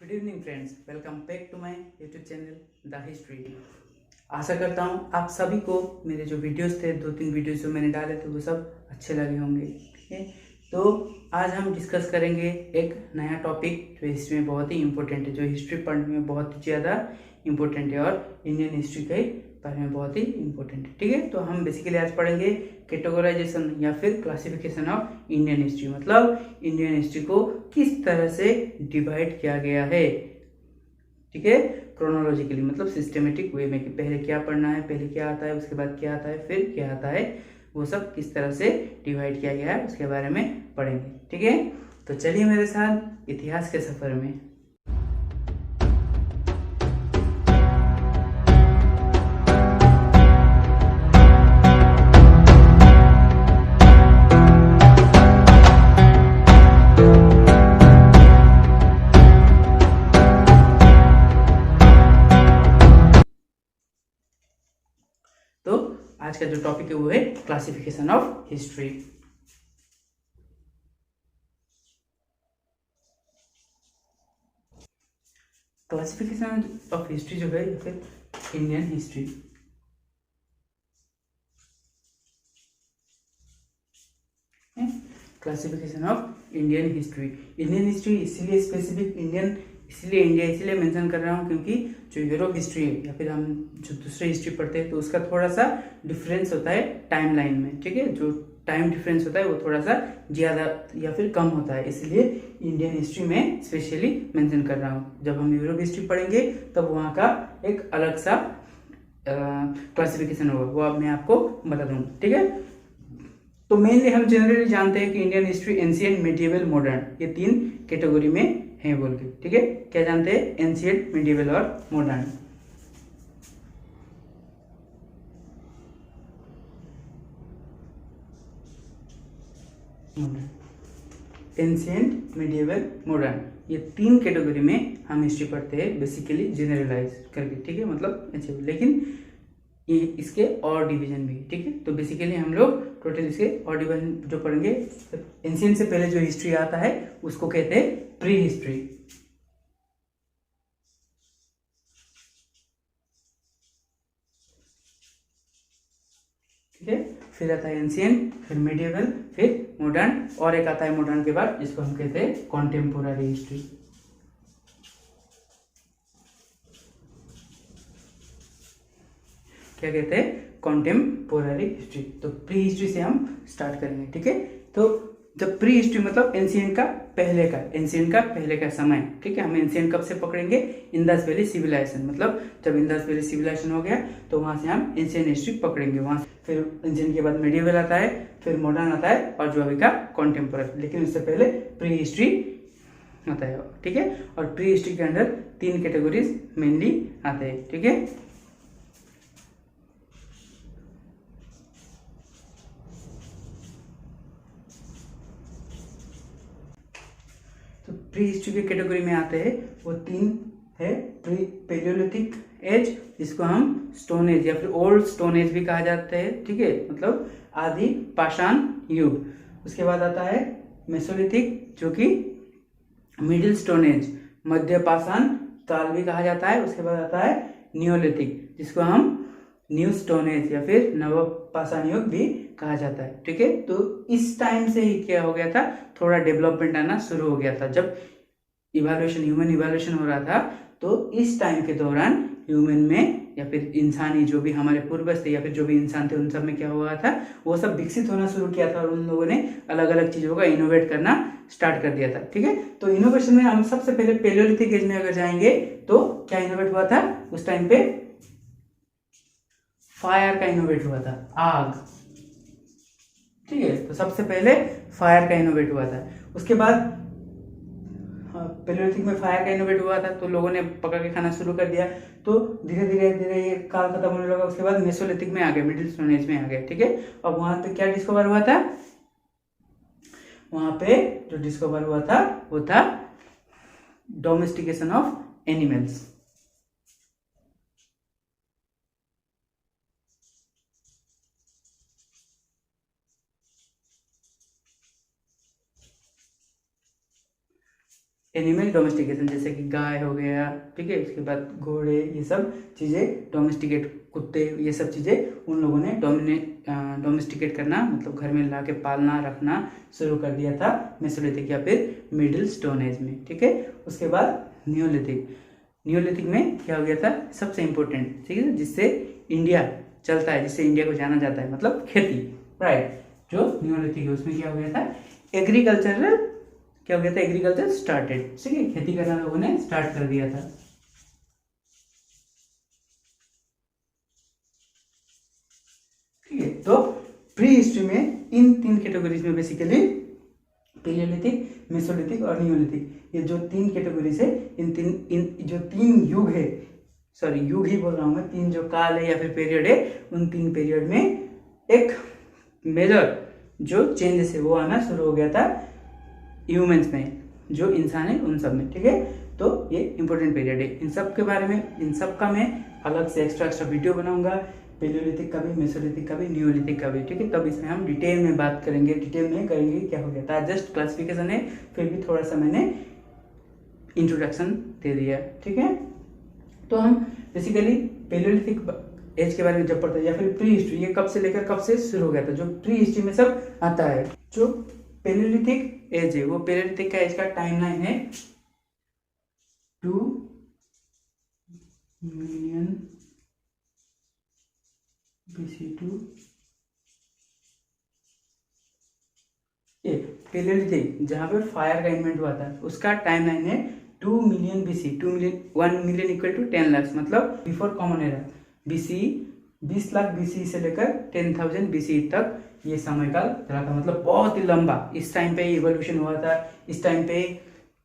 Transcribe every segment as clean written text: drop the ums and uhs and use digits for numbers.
Good evening friends, welcome back to my YouTube channel the history. आशा करता हूँ आप सभी को मेरे जो वीडियोस थे, 2-3 वीडियोस जो मैंने डाले थे वो सब अच्छे लगे होंगे। ठीक है, तो आज हम डिस्कस करेंगे एक नया टॉपिक जो हिस्ट्री में बहुत ही इम्पोर्टेंट है, जो हिस्ट्री पढ़ने में बहुत ही ज़्यादा इम्पोर्टेंट है और इंडियन हिस्ट्री के बारे में बहुत ही इम्पोर्टेंट है। ठीक है, तो हम बेसिकली आज पढ़ेंगे कैटेगराइजेशन या फिर क्लासिफिकेशन ऑफ इंडियन हिस्ट्री, मतलब इंडियन हिस्ट्री को किस तरह से डिवाइड किया गया है। ठीक है, क्रोनोलॉजिकली मतलब सिस्टमेटिक वे में कि पहले क्या पढ़ना है, पहले क्या आता है, उसके बाद क्या आता है, फिर क्या आता है, वो सब किस तरह से डिवाइड किया गया है उसके बारे में पढ़ेंगे। ठीक है, तो चलिए मेरे साथ इतिहास के सफर में। तो आज का जो टॉपिक है वो है classification of history. Classification of history जो है या फिर Indian history, classification of Indian history. Indian history इसीलिए स्पेसिफिक इंडियन, इसलिए इंडिया इसलिए मेंशन कर रहा हूँ क्योंकि जो यूरोप हिस्ट्री है या फिर हम जो दूसरे हिस्ट्री पढ़ते हैं तो उसका थोड़ा सा डिफरेंस होता है टाइम लाइन में। ठीक है, जो टाइम डिफरेंस होता है वो थोड़ा सा ज़्यादा या फिर कम होता है, इसलिए इंडियन हिस्ट्री में स्पेशली मेंशन कर रहा हूँ। जब हम यूरोप हिस्ट्री पढ़ेंगे तब वहाँ का एक अलग सा क्लासिफिकेशन होगा, वो अब मैं आपको बता दूँगा। ठीक है, तो मेनली हम जनरली जानते हैं कि Indian history ancient, medieval, modern, ये 3 कैटेगरी में है बोल के। ठीक है, क्या जानते हैं? एंशिएंट, मिडिएवल और मॉडर्न। एंशिएंट, मिडिएवल, मॉडर्न, ये 3 कैटेगरी में हम हिस्ट्री पढ़ते हैं बेसिकली जेनरलाइज करके। ठीक है, मतलब ऐसे, लेकिन ये इसके और डिवीजन भी। ठीक है, तो बेसिकली हम लोग टोटल इसके और डिवीजन जो पढ़ेंगे, एंशिएंट से पहले जो हिस्ट्री आता है उसको कहते हैं प्री हिस्ट्री। ठीक है, फिर आता है एंशिएंट, फिर मिडिएवल, फिर मॉडर्न, और एक आता है मॉडर्न के बाद जिसको हम कहते हैं कॉन्टेम्पोररी हिस्ट्री। क्या कहते हैं? कॉन्टेम्पोररी हिस्ट्री। तो प्री हिस्ट्री से हम स्टार्ट करेंगे। ठीक है, तो जब प्री हिस्ट्री मतलब एंशिएंट का पहले का, एंशिएंट का पहले का समय। ठीक है, हम एंशिएंट कब से पकड़ेंगे? इंडस वैली सिविलाइजेशन, मतलब जब इंडस वैली सिविलाइजेशन हो गया तो वहां से हम एंशिएंट हिस्ट्री पकड़ेंगे। वहां फिर एंशिएंट के बाद मिडिएवल आता है, फिर मॉडर्न आता है और जो अभी का कॉन्टेम्पोररी, लेकिन उससे पहले प्री हिस्ट्री आता है। ठीक है, और प्री हिस्ट्री के अंदर 3 कैटेगरीज मेनली आते हैं। ठीक है, प्री हिस्ट्री के कैटेगरी में आते हैं वो 3 है। प्री पैलियोलिथिक एज, जिसको हम स्टोन एज या फिर ओल्ड स्टोन एज भी कहा जाता है। ठीक है, मतलब आदि पाषाण युग। उसके बाद आता है मेसोलिथिक, जो कि मिडिल स्टोन एज, मध्य पाषाण काल भी कहा जाता है। उसके बाद आता है नियोलिथिक, जिसको हम न्यू स्टोन एज या फिर नव पाषाण युग भी कहा जाता है। ठीक है, तो इस टाइम से ही क्या हो गया था, थोड़ा डेवलपमेंट आना शुरू हो गया था। जब इवोल्यूशन, ह्यूमन इवोल्यूशन हो रहा था, तो इस टाइम के दौरान ह्यूमन में या फिर इंसानी जो भी हमारे पूर्वज थे या फिर जो भी इंसान थे उन सब में क्या हुआ था, वो सब विकसित होना शुरू किया था और उन लोगों ने अलग अलग चीजों का इनोवेट करना स्टार्ट कर दिया था। ठीक है, तो इनोवेशन में हम सबसे पहले पैलियोलिथिक एज में अगर जाएंगे तो क्या इनोवेट हुआ था उस टाइम पे? फायर का इनोवेट हुआ था, आग। ठीक है, तो सबसे पहले फायर का इनोवेट हुआ था। उसके बाद पैलियोलिथिक में फायर का इनोवेट हुआ था तो लोगों ने पका के खाना शुरू कर दिया, तो धीरे धीरे धीरे ये काल खत्म होने लगा। उसके बाद मेसोलिथिक में आ गए, मिडिल स्टोन एज में आ गए। ठीक है, और वहां पे क्या डिस्कवर हुआ था? वहां पे जो डिस्कवर हुआ था वो था domestication of animals. Animal domestication, जैसे कि गाय हो गया, ठीक है, उसके बाद घोड़े, ये सब चीज़ें डोमेस्टिकेट, कुत्ते, ये सब चीज़ें उन लोगों ने डोमेस्टिकेट करना, मतलब घर में ला के पालना रखना शुरू कर दिया था मेसोलिथिक या फिर मिडिल स्टोन एज में, ठीक है। उसके बाद नियोलिथिक में क्या हो गया था, सबसे इम्पोर्टेंट, ठीक है, जिससे इंडिया चलता है, जिससे इंडिया को जाना जाता है, मतलब खेती, राइट। जो नियोलिथिक है उसमें क्या हो गया था, एग्रीकल्चरल, क्या हो गया था, एग्रीकल्चर स्टार्टेड, ठीक है, खेती करना लोगों ने स्टार्ट कर दिया था। ठीक है, तो प्री हिस्ट्री में इन 3 कैटेगरीज में बेसिकली पेलियोलिथिक, मेसोलिथिक और नियोलिथिक, ये जो 3 कैटेगरीज है, इन जो 3 युग है, सॉरी युग ही बोल रहा हूँ मैं, 3 जो काल है या फिर पीरियड है, उन 3 पीरियड में एक मेजर जो चेंजेस है वो आना शुरू हो गया था ह्यूमंस में, जो इंसान है उन सब में, ठीक है। तो ये इंपॉर्टेंट पीरियड है, इन सब के बारे में, इन सब का मैं अलग से एक्स्ट्रा वीडियो बनाऊंगा, पेलियोलिथिक का भी, मेसोलिथिक का भी, नियोलिथिक का भी, ठीक है। तब इसमें हम डिटेल में बात करेंगे, डिटेल में करेंगे क्या हो गया था, जस्ट क्लासिफिकेशन है, फिर भी थोड़ा सा मैंने इंट्रोडक्शन दे दिया, ठीक है। तो हम बेसिकली पेलियोलिथिक एज के बारे में जब पढ़ते हैं, या फिर प्री हिस्ट्री, ये कब से लेकर कब से शुरू हो गया था, जो प्री हिस्ट्री में सब आता है। जो पेलियोलिथिक एज है, वो पेलियोलिथिक का एज का टाइमलाइन है 2 मिलियन BC टू पेलियोलिथिक, जहाँ पे फायर का इन्वेंट हुआ था, उसका टाइमलाइन है 2 million BC, 1 million equal to 10 lakh, मतलब before common era, BC 20 lakh BC से लेकर 10,000 BC तक ये समय काल चला था, मतलब बहुत ही लंबा। इस टाइम पे इवोल्यूशन हुआ था, इस टाइम पे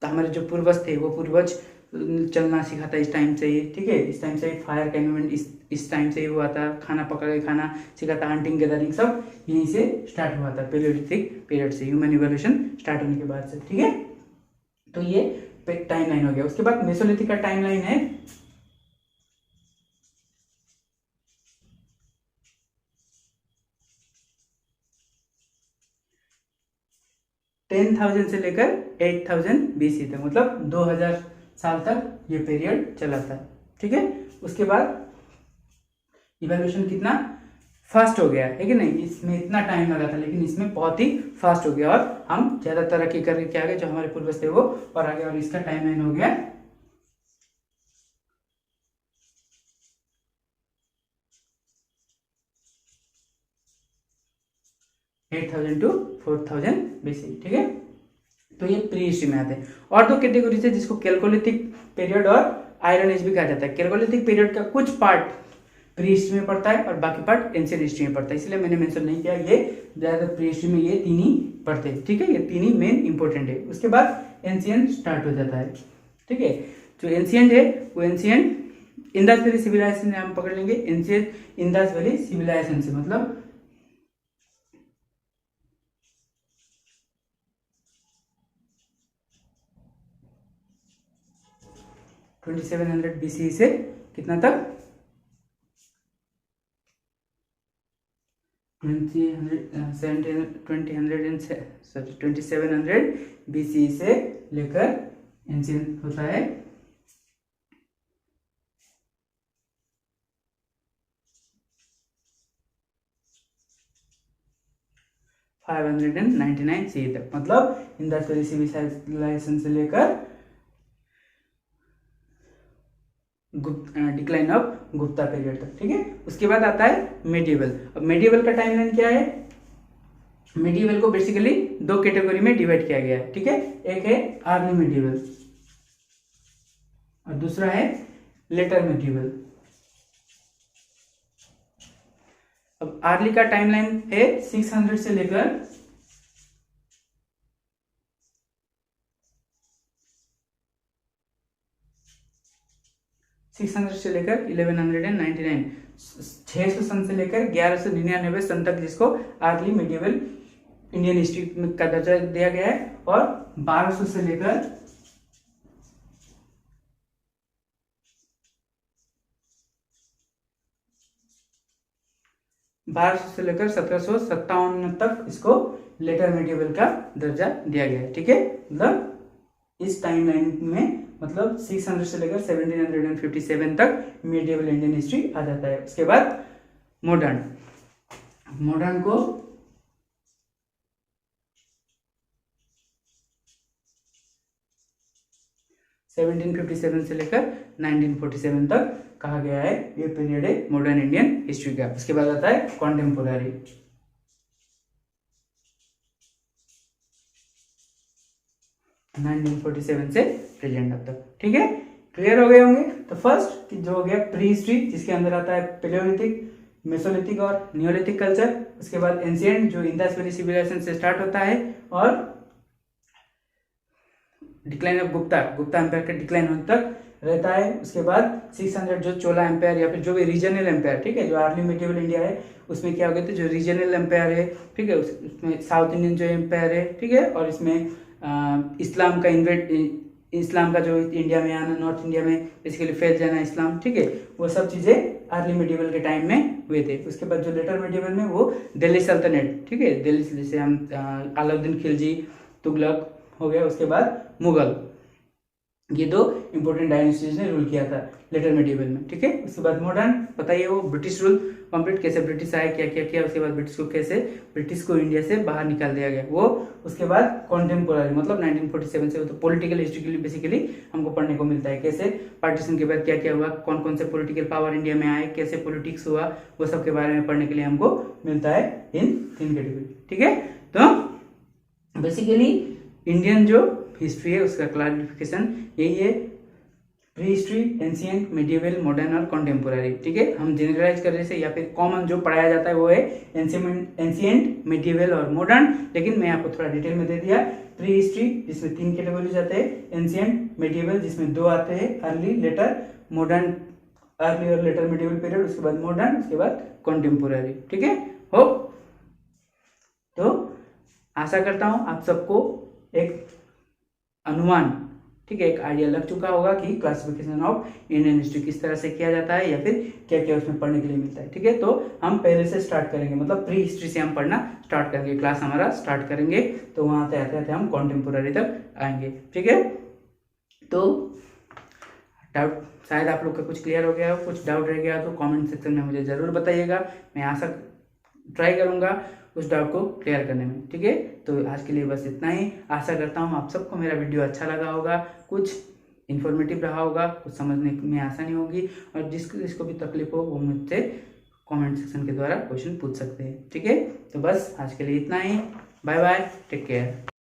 हमारे जो पूर्वज थे वो पूर्वज चलना सीखा था इस टाइम से ही, ठीक है। इस टाइम से फायर का इन्वेंट इस टाइम से ही हुआ था, खाना पका के खाना सीखा था, हंटिंग गैदरिंग सब यहीं से स्टार्ट हुआ था, पेलियोलिथिक पीरियड से, ह्यूमन इवोल्यूशन स्टार्ट होने के बाद से, ठीक है। तो ये टाइम लाइन हो गया। उसके बाद मेसोलिथिक का टाइम लाइन है 10,000 से लेकर 8,000 BC तक, मतलब 2000 साल तक ये पीरियड चला था, ठीक है। उसके बाद इवोल्यूशन कितना फास्ट हो गया है कि नहीं, इसमें इतना टाइम लगा था लेकिन इसमें बहुत ही फास्ट हो गया, और हम ज्यादा तरक्की करके क्या गए, जो हमारे पूर्वज थे वो और आगे, और इसका टाइम लाइन हो गया 8,000 to 4,000 BC, ठीक है। तो ये प्री हिस्ट्री में आते हैं। और 2 कैटेगरीज है जिसको कैलकोलिथिक पीरियड और आयरन एज भी कहा जाता है। कैलकोलिथिक पीरियड का कुछ पार्ट प्री हिस्ट्री में पड़ता है और बाकी पार्ट एंशिएंट हिस्ट्री में पड़ता है, इसलिए मैंने मेंशन नहीं किया, ये ज्यादातर प्री हिस्ट्री में ये 3 ही पढ़ते हैं, ठीक है। ये 3 ही मेन इंपॉर्टेंट है। उसके बाद एंशिएंट स्टार्ट हो जाता है, ठीक है। जो एंशिएंट है वो एंशिएंट इंडस वैली सिविलाइजेशन हम पकड़ लेंगे, एंशिएंट इंडस वैली सिविलाइजेशन से मतलब 2700 BC से कितना तक 2700 BC से लेकर एंशिएंट होता है 599 CE तक, मतलब इंडस वैली सिविलाइजेशन से लेकर डिक्लाइन ऑफ गुप्ता पीरियड तक, ठीक है। उसके बाद आता है मेडिवल। अब मेडिवल का टाइमलाइन क्या है, मेडिवल को बेसिकली 2 कैटेगरी में डिवाइड किया गया है, ठीक है। एक है अर्ली मेडिवल और दूसरा है लेटर मेडिवल। अब अर्ली का टाइमलाइन है 600 से लेकर 1199, 600 सन से लेकर 1199 सन तक, जिसको अर्ली मेडिवल इंडियन हिस्ट्री का दर्जा दिया गया है। और 1200 से लेकर 1757 तक इसको लेटर मेडिवल का दर्जा दिया गया है, ठीक है। मतलब इस टाइमलाइन में मतलब 600 से लेकर 1757 तक मेडिएवल इंडियन हिस्ट्री आ जाता है। उसके बाद मॉडर्न, मॉडर्न को 1757 से लेकर 1947 तक कहा गया है ये पीरियड है मॉडर्न इंडियन हिस्ट्री का। उसके बाद आता है कॉन्टेम्पोररी, 1947 से प्रेजेंट अब तक। ठीक है, क्लियर हो गए होंगे। तो फर्स्ट जो हो गया प्री हिस्ट्री, जिसके अंदर आता है पेलियोलिथिक, मेसोलिथिक और नियोलिथिक कल्चर। उसके बाद एंशिएंट जो इंडस वैली सिविलाइजेशन से स्टार्ट होता है, और डिक्लाइन ऑफ गुप्ता एम्पायर का डिक्लाइन होने तक रहता है। उसके बाद 600 जो चोला एम्पायर या फिर जो भी रीजनल एम्पायर, ठीक है, जो अर्ली मेडिएवल इंडिया है उसमें क्या हो गया, तो जो रीजनल एम्पायर है, ठीक है, उसमें साउथ इंडियन जो एम्पायर है, ठीक है, और इसमें इस्लाम का जो इंडिया में आना, नॉर्थ इंडिया में बेसिकली फैल जाना इस्लाम, ठीक है, वो सब चीज़ें अर्ली मेडिएवल के टाइम में हुए थे। उसके बाद जो लेटर मेडिएवल में वो दिल्ली सल्तनत, ठीक है, दिल्ली से जैसे हम अलाउद्दीन खिलजी, तुगलक हो गया। उसके बाद मुगल, ये दो इंपॉर्टेंट डायनेस्टीज ने रूल किया था लेटर मेडिएवल में। ठीक है, उसके बाद मॉडर्न बताइए, वो ब्रिटिश रूल कंप्लीट, कैसे ब्रिटिश आए, क्या क्या किया, उसके बाद ब्रिटिश को इंडिया से बाहर निकाल दिया गया वो। उसके बाद कॉन्टेम्पोररी मतलब 1947 से, तो पॉलिटिकल हिस्ट्री के लिए बेसिकली हमको पढ़ने को मिलता है, कैसे पार्टीशन के बाद क्या क्या हुआ, कौन कौन से पॉलिटिकल पावर इंडिया में आए, कैसे पॉलिटिक्स हुआ, वो सब के बारे में पढ़ने के लिए हमको मिलता है इन 3 कैटेगरी। ठीक है, तो बेसिकली इंडियन जो हिस्ट्री है उसका क्लासिफिकेशन यही है, pre history, ancient, medieval, modern और कॉन्टेम्पोररी। ठीक है, हम जनरलाइज कर रहे हैं या फिर कॉमन जो पढ़ाया जाता है वो है एंशिएंट, मेडिएवल और मॉडर्न, लेकिन मैं आपको थोड़ा डिटेल में दे दिया। प्री हिस्ट्री जिसमें 3 कैटेगरी आते हैं, एंशिएंट, मेडिएवल जिसमें 2 आते हैं, अर्ली, लेटर, मॉडर्न, अर्ली और लेटर मेडिएवल पीरियड, उसके बाद मॉडर्न, उसके बाद कॉन्टेम्पोररी। ठीक है, होप तो आशा करता हूं आप सबको एक अनुमान, ठीक है, एक आइडिया लग चुका होगा कि क्लासिफिकेशन ऑफ इंडियन हिस्ट्री किस तरह से किया जाता है या फिर क्या क्या उसमें पढ़ने के लिए मिलता है। ठीक है, तो हम पहले से स्टार्ट करेंगे, मतलब प्री हिस्ट्री से हम पढ़ना स्टार्ट करेंगे, क्लास हमारा स्टार्ट करेंगे, तो वहां आते आते हम कॉन्टेम्पोररी तक आएंगे। ठीक है, तो डाउट शायद आप लोग का कुछ क्लियर हो गया हो, कुछ डाउट रह गया तो कॉमेंट सेक्शन में मुझे जरूर बताइएगा, मैं आशा ट्राई करूंगा उस डाउट को क्लियर करने में। ठीक है, तो आज के लिए बस इतना ही। आशा करता हूँ आप सबको मेरा वीडियो अच्छा लगा होगा, कुछ इन्फॉर्मेटिव रहा होगा, कुछ समझने में आसानी होगी, और जिसको भी तकलीफ हो वो मुझसे कमेंट सेक्शन के द्वारा क्वेश्चन पूछ सकते हैं। ठीक है, तो बस आज के लिए इतना ही। Bye bye, take care.